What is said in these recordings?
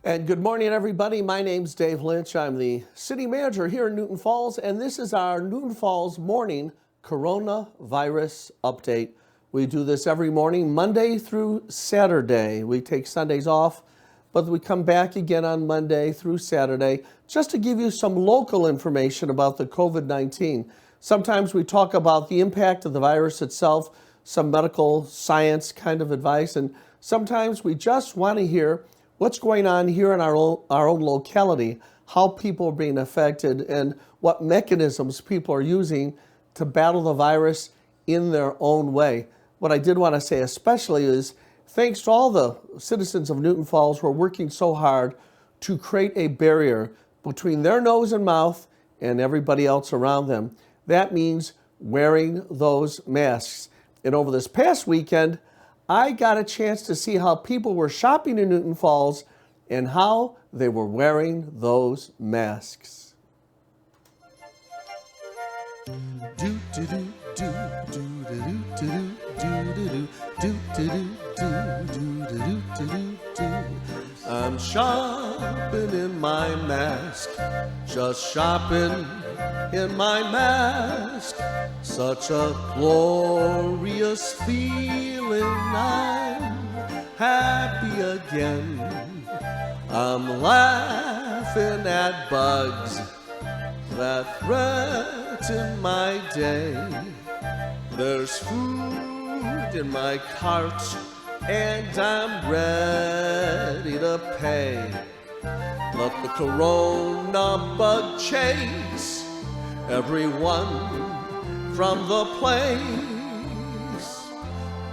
And good morning, everybody. My name's Dave Lynch. I'm the city manager here in Newton Falls, and this is our Newton Falls morning coronavirus update. We do this every morning, Monday through Saturday. We take Sundays off, but we come back again on Monday through Saturday just to give you some local information about the COVID-19. Sometimes we talk about the impact of the virus itself, some medical science kind of advice, and sometimes we just want to hear what's going on here in our own locality, how people are being affected, and what mechanisms people are using to battle the virus in their own way. What I did want to say especially is thanks to all the citizens of Newton Falls who are working so hard to create a barrier between their nose and mouth and everybody else around them. That means wearing those masks. And over this past weekend, I got a chance to see how people were shopping in Newton Falls and how they were wearing those masks. I'm shopping in my mask, just shopping in my mask. Such a glorious feeling, I'm happy again. I'm laughing at bugs that threaten my day. There's food in my cart and I'm ready to pay. Let the corona bug chase everyone from the place.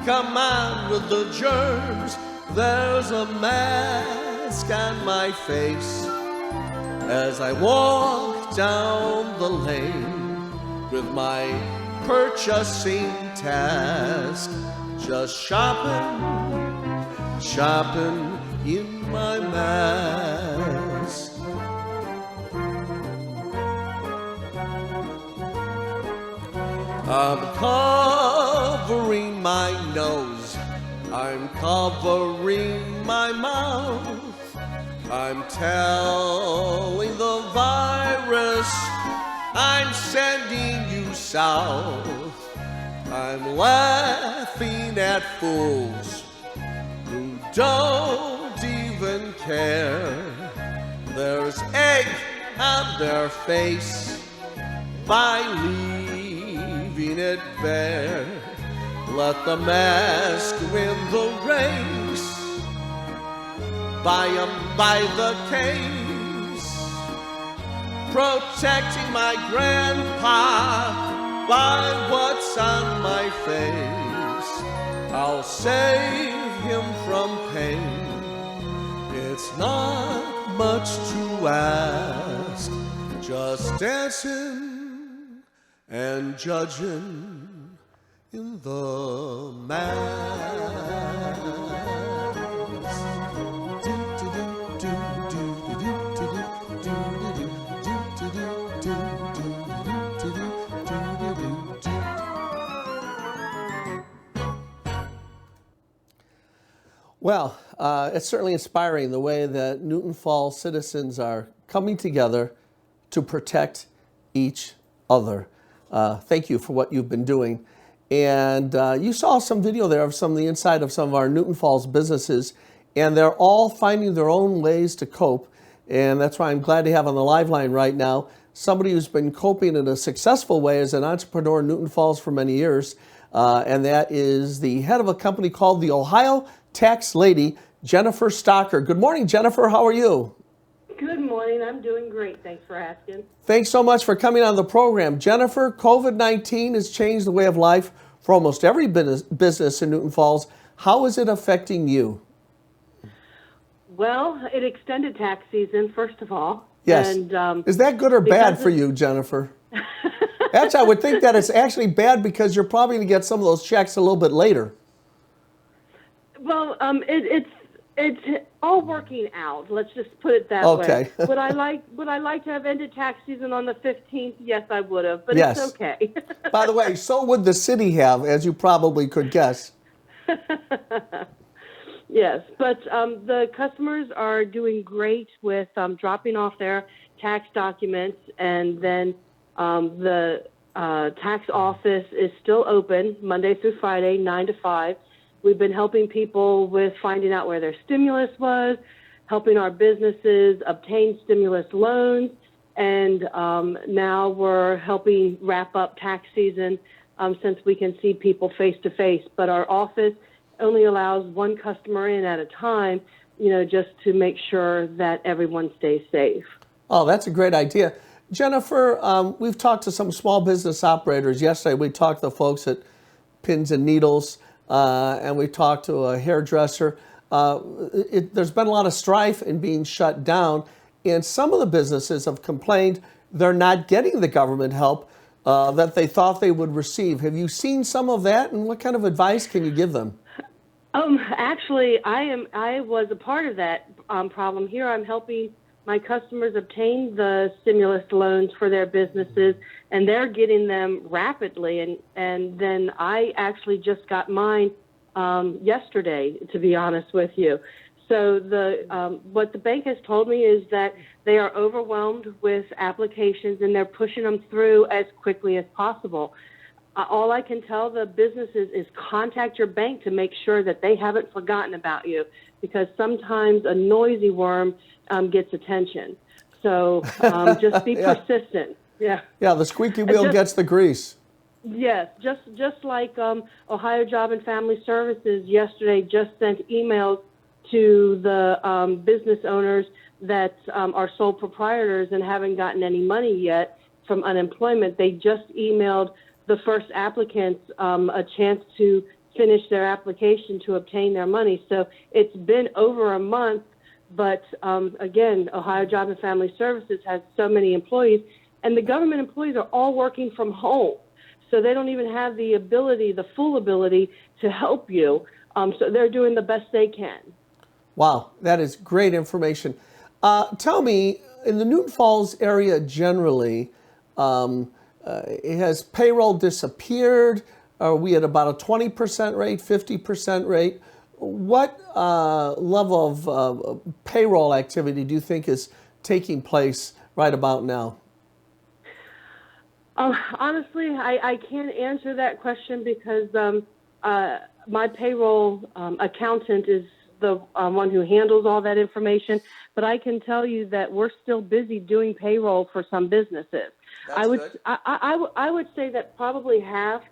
Come on with the germs, there's a mask on my face. As I walk down the lane with my purchasing task, just shopping in my mask. I'm covering my nose, I'm covering my mouth, I'm telling the virus I'm sending you south. I'm laughing at fools who don't even care. There's egg on their face by leaving it bare. Let the mask win the race by the case, protecting my grandpa by what's on my face. I'll save him from pain. It's not much to ask, just dancing and judging in the mask. Well, it's certainly inspiring the way that Newton Falls citizens are coming together to protect each other. Thank you for what you've been doing. And you saw some video there of some of the inside of some of our Newton Falls businesses, and they're all finding their own ways to cope. And that's why I'm glad to have on the live line right now somebody who's been coping in a successful way as an entrepreneur in Newton Falls for many years. And that is the head of a company called the Ohio Tax Lady, Jennifer Stocker. Good morning, Jennifer. How are you? Good morning. I'm doing great. Thanks for asking. Thanks so much for coming on the program. Jennifer, COVID-19 has changed the way of life for almost every business in Newton Falls. How is it affecting you? Well, it extended tax season, first of all. Yes. And, is that good or bad for you, Jennifer? Actually, I would think that it's actually bad because you're probably going to get some of those checks a little bit later. Well, it's all working out. Let's just put it that Okay. way. Would I like to have ended tax season on the 15th? Yes, I would have, but Yes. it's okay. By the way, so would the city have, as you probably could guess. Yes, but the customers are doing great with dropping off their tax documents, and then the tax office is still open Monday through Friday, 9 to 5. We've been helping people with finding out where their stimulus was, helping our businesses obtain stimulus loans, and now we're helping wrap up tax season since we can see people face to face. But our office only allows one customer in at a time, just to make sure that everyone stays safe. Oh, that's a great idea. Jennifer, we've talked to some small business operators. Yesterday, we talked to the folks at Pins and Needles, and we talked to a hairdresser. There's been a lot of strife in being shut down, and some of the businesses have complained they're not getting the government help that they thought they would receive. Have you seen some of that, and what kind of advice can you give them? Actually, I was a part of that problem. Here I'm helping my customers obtain the stimulus loans for their businesses, and they're getting them rapidly. And then I actually just got mine yesterday, to be honest with you. So what the bank has told me is that they are overwhelmed with applications, and they're pushing them through as quickly as possible. All I can tell the businesses is contact your bank to make sure that they haven't forgotten about you, because sometimes a noisy worm gets attention. So just be persistent. Yeah. Yeah, the squeaky wheel gets the grease. Yes, just like Ohio Job and Family Services yesterday just sent emails to the business owners that are sole proprietors and haven't gotten any money yet from unemployment. They just emailed the first applicants a chance to finish their application to obtain their money. So it's been over a month, but again, Ohio Job and Family Services has so many employees, and the government employees are all working from home. So they don't even have the full ability to help you. So they're doing the best they can. Wow, that is great information. Tell me, in the Newton Falls area generally, has payroll disappeared? Are we at about a 20% rate, 50% rate? What level of payroll activity do you think is taking place right about now? Honestly, I can't answer that question because my payroll accountant is the one who handles all that information. But I can tell you that we're still busy doing payroll for some businesses. I would say that probably half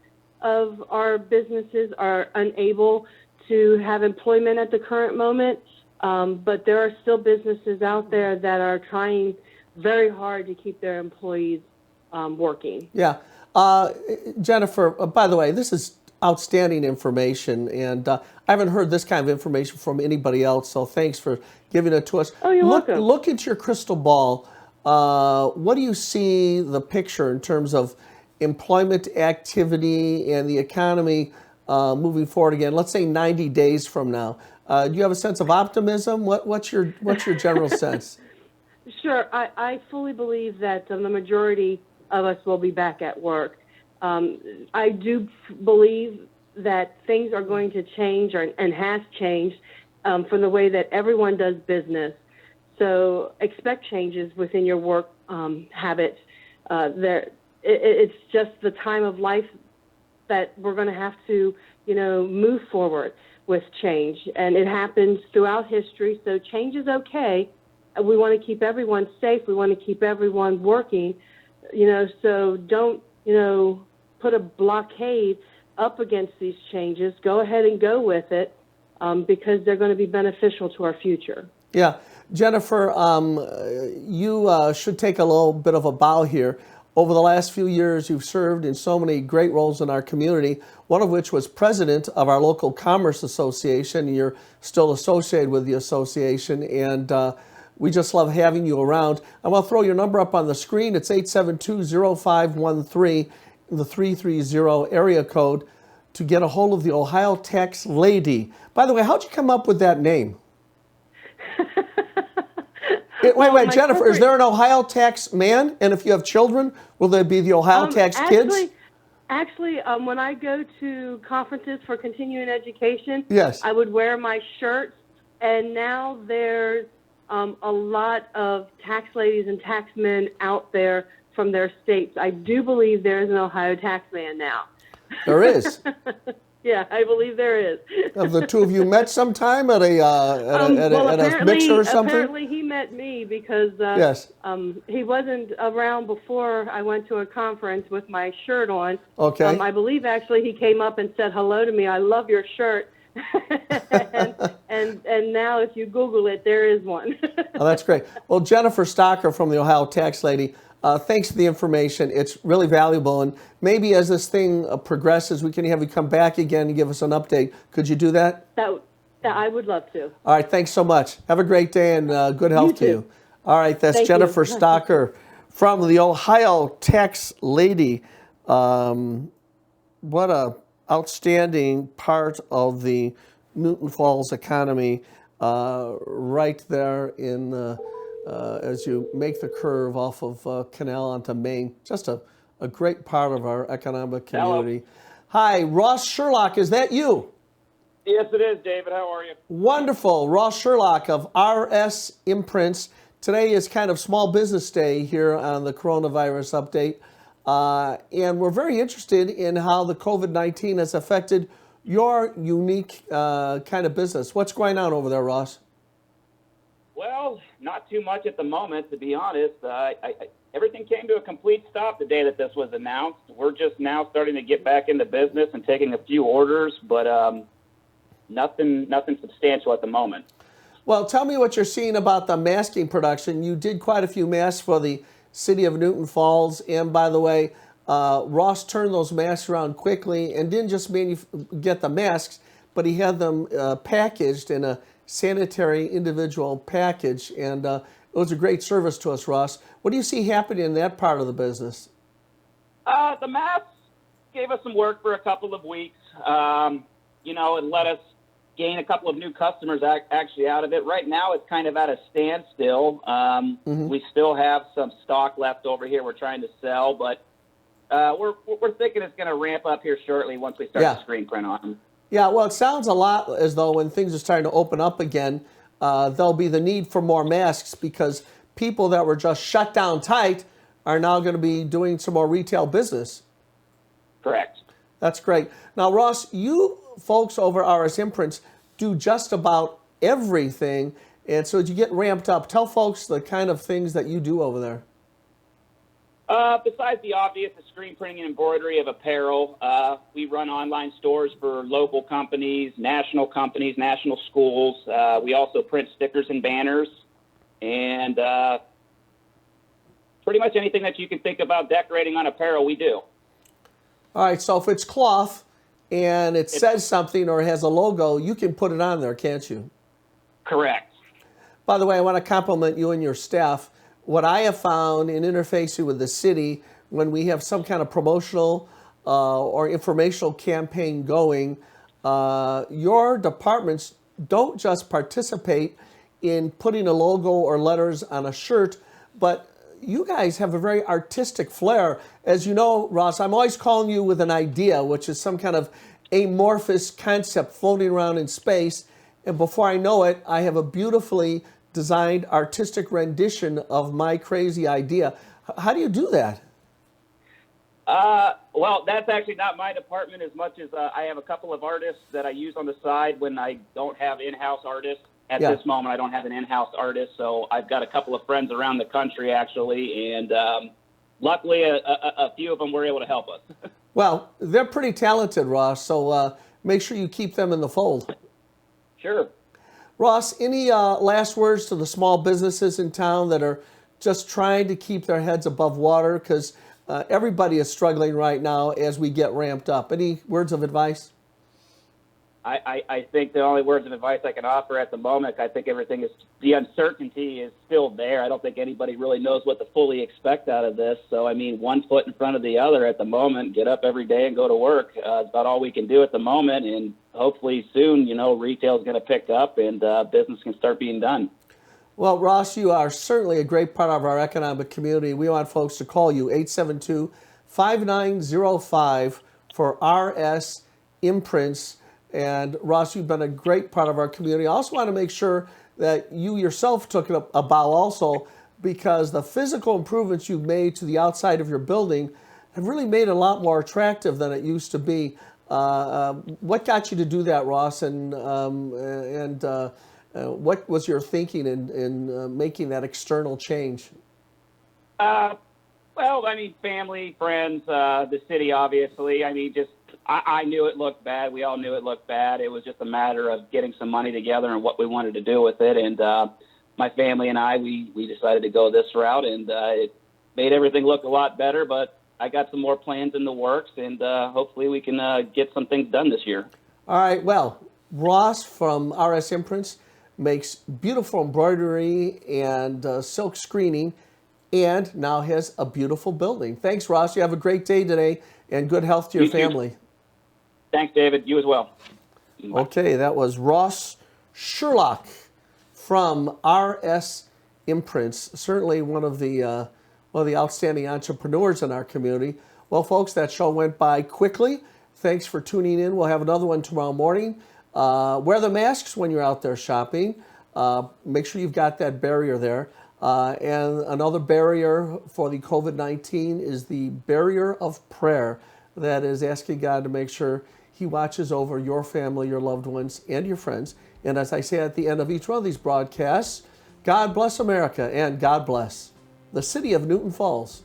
of our businesses are unable to have employment at the current moment, but there are still businesses out there that are trying very hard to keep their employees working. Yeah. Jennifer, by the way, this is outstanding information, and I haven't heard this kind of information from anybody else, so thanks for giving it to us. Oh, you're welcome. Look at your crystal ball. What do you see the picture in terms of employment activity and the economy moving forward again? Let's say 90 days from now. Do you have a sense of optimism? What's your general sense? Sure. I fully believe that the majority of us will be back at work. I do believe that things are going to change and has changed from the way that everyone does business. So expect changes within your work habits. It's just the time of life that we're going to have to, move forward with change. And it happens throughout history. So change is okay. We want to keep everyone safe. We want to keep everyone working, so don't, put a blockade up against these changes. Go ahead and go with it because they're going to be beneficial to our future. Yeah. Jennifer, you should take a little bit of a bow here. Over the last few years, you've served in so many great roles in our community, one of which was president of our local Commerce Association. You're still associated with the association, and we just love having you around. I want to throw your number up on the screen. It's 872-0513, the 330 area code, to get a hold of the Ohio Tax Lady. By the way, how'd you come up with that name? Wait, Jennifer, is there an Ohio Tax Man? And if you have children, will there be the Ohio Tax Kids? Actually, when I go to conferences for continuing education, Yes. I would wear my shirts, and now there's a lot of tax ladies and tax men out there from their states. I do believe there is an Ohio tax man now. There is. Yeah, I believe there is. Have the two of you met sometime at Well, at a mixer or something? apparently he met me because Yes. he wasn't around before I went to a conference with my shirt on. Okay. I believe actually he came up and said hello to me. I love your shirt. and now if you Google it, there is one. Oh, that's great. Well, Jennifer Stocker from the Ohio Tax Lady, thanks for the information. It's really valuable. And maybe as this thing progresses, we can have you come back again and give us an update. Could you do that? that I would love to. All right. Thanks so much. Have a great day and good health to too. you. All right. That's Thank Jennifer you. Stocker from the Ohio Tax Lady. What a outstanding part of the Newton Falls economy, right there in as you make the curve off of Canal onto Main. Just a great part of our economic community. Hi, Ross Sherlock, is that you? Yes, it is, David. How are you? Wonderful. Ross Sherlock of RS Imprints. Today is kind of Small Business Day here on the coronavirus update. And we're very interested in how the COVID-19 has affected your unique kind of business. What's going on over there, Ross? Well, not too much at the moment, to be honest. Everything came to a complete stop the day that this was announced. We're just now starting to get back into business and taking a few orders, but nothing substantial at the moment. Well, tell me what you're seeing about the masking production. You did quite a few masks for the city of Newton Falls. And by the way, Ross turned those masks around quickly and didn't just get the masks, but he had them packaged in a sanitary individual package. And it was a great service to us, Ross. What do you see happening in that part of the business? The masks gave us some work for a couple of weeks. It let us gain a couple of new customers actually out of it. Right now, it's kind of at a standstill. We still have some stock left over here we're trying to sell, but we're thinking it's going to ramp up here shortly once we start the screen print on them. Yeah, well, it sounds a lot as though when things are starting to open up again, there'll be the need for more masks because people that were just shut down tight are now going to be doing some more retail business. Correct. That's great. Now, Ross, you folks over RS Imprints do just about everything. And so as you get ramped up, tell folks the kind of things that you do over there. Besides the obvious, the screen printing and embroidery of apparel, we run online stores for local companies, national schools. We also print stickers and banners, and pretty much anything that you can think about decorating on apparel, we do. All right, so if it's cloth and it says something or has a logo, you can put it on there, can't you? Correct. By the way, I want to compliment you and your staff. What I have found in interfacing with the city, when we have some kind of promotional or informational campaign going, your departments don't just participate in putting a logo or letters on a shirt, but you guys have a very artistic flair. As you know, Ross, I'm always calling you with an idea, which is some kind of amorphous concept floating around in space. And before I know it, I have a beautifully designed artistic rendition of my crazy idea. How do you do that? Well, that's actually not my department as much as I have a couple of artists that I use on the side when I don't have in-house artists. At this moment, I don't have an in-house artist, so I've got a couple of friends around the country, actually, and luckily a few of them were able to help us. Well, they're pretty talented, Ross, so make sure you keep them in the fold. Sure. Ross, any last words to the small businesses in town that are just trying to keep their heads above water? Because everybody is struggling right now as we get ramped up. Any words of advice? I think the only words of advice I can offer at the moment, I think the uncertainty is still there. I don't think anybody really knows what to fully expect out of this. So, I mean, one foot in front of the other at the moment, get up every day and go to work. It's about all we can do at the moment. And hopefully soon, retail is going to pick up and business can start being done. Well, Ross, you are certainly a great part of our economic community. We want folks to call you, 5905 for RS Imprints. And Ross, you've been a great part of our community. I also want to make sure that you yourself took a bow also, because the physical improvements you've made to the outside of your building have really made it a lot more attractive than it used to be. What got you to do that, Ross? And what was your thinking in making that external change? Well, I mean, family, friends, the city, obviously. I mean, I knew it looked bad. We all knew it looked bad. It was just a matter of getting some money together and what we wanted to do with it. And my family and I, we decided to go this route, and it made everything look a lot better. But I got some more plans in the works, and hopefully we can get some things done this year. All right. Well, Ross from RS Imprints makes beautiful embroidery and silk screening, and now has a beautiful building. Thanks, Ross. You have a great day today, and good health to your You too. family. Thanks, David. You as well. Bye. Okay, that was Ross Sherlock from RS Imprints. Certainly one of the outstanding entrepreneurs in our community. Well, folks, that show went by quickly. Thanks for tuning in. We'll have another one tomorrow morning. Wear the masks when you're out there shopping. Make sure you've got that barrier there. And another barrier for the COVID-19 is the barrier of prayer. That is asking God to make sure He watches over your family, your loved ones, and your friends. And as I say at the end of each one of these broadcasts, God bless America and God bless the city of Newton Falls.